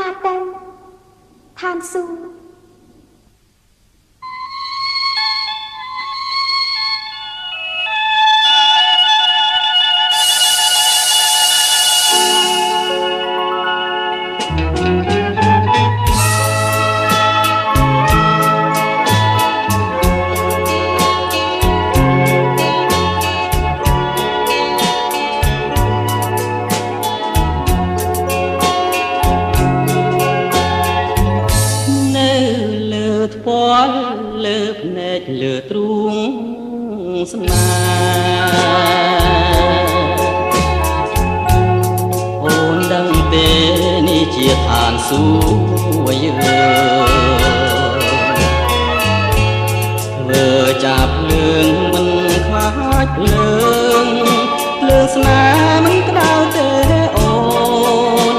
ណាទៅឋានសួគ៌លើភ្នែកលើទ្រូងស្នេហ៍អូនដឹងទេនេះជាឋានសួគ៌ធ្វើចាប់ភ្លើងមិនខ្លាចភ្លើងស្នេហ៍មិនក្តៅទេអូន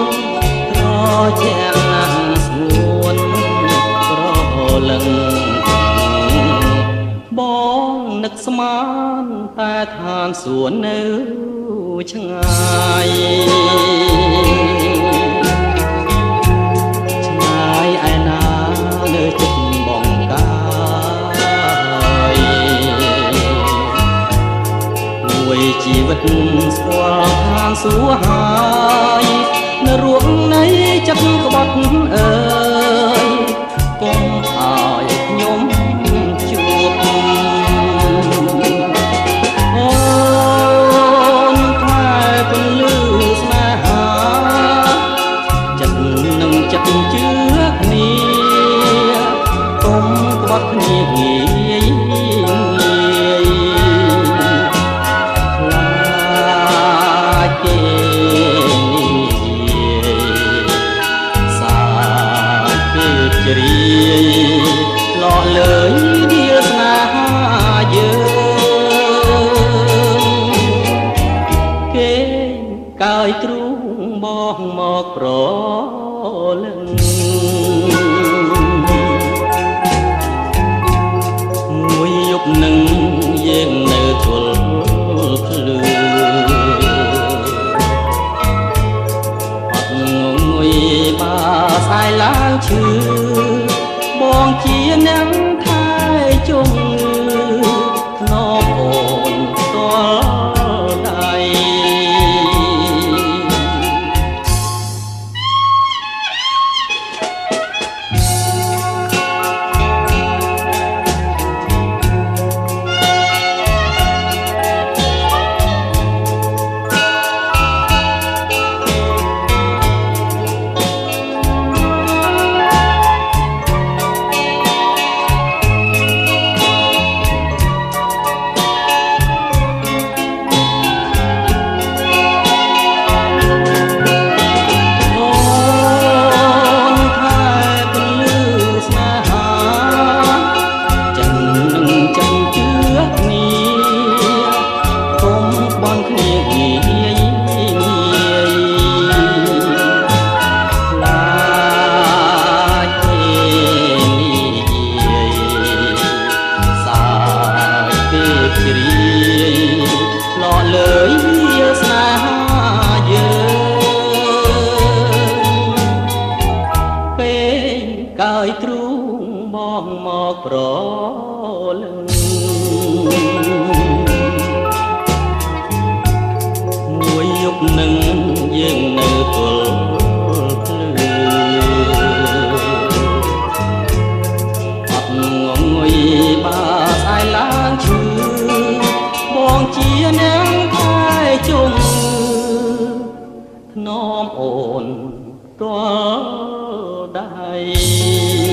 ត្រជាក់ណាស់ស្ងួនក្រលឹងបងនឹកស្មានតែឋានសួគ៌នៅឆ្ងាយឆ្ងាយឯណានៅចិត្តបងកាយមួយជីវិតស្គាល់ឋានសួគ៌ហើយនៅរួងនៃចិត្តក្បត់អើយកុំឲ្យខ្ញុំជួបអូនខ្លែពន្លឺស្នេហាចិត្តនឹងចិត្តជឿគ្នាកុំក្បត់គ្នាងាយខ្លាចគេជ្រាយលក់លើយដៀលស្នេហាយើងគេកើយទ្រូងបងមកប្រលឹងមួយយប់នឹងយើងនៅទល់ភ្លឺអត់ងងុយបាស្អែកឡើងឈឺបងជាអ្នកថែជុំធ្នមអូនតលដៃកើយទ្រូងបងមកប្រលឹងមួយយប់នឹងយើងនៅទល់ភ្លឺអត់ងងុយបាស្អែកឡើងឈឺបងជាអ្នកថែជុំធ្នមអូនតលដៃ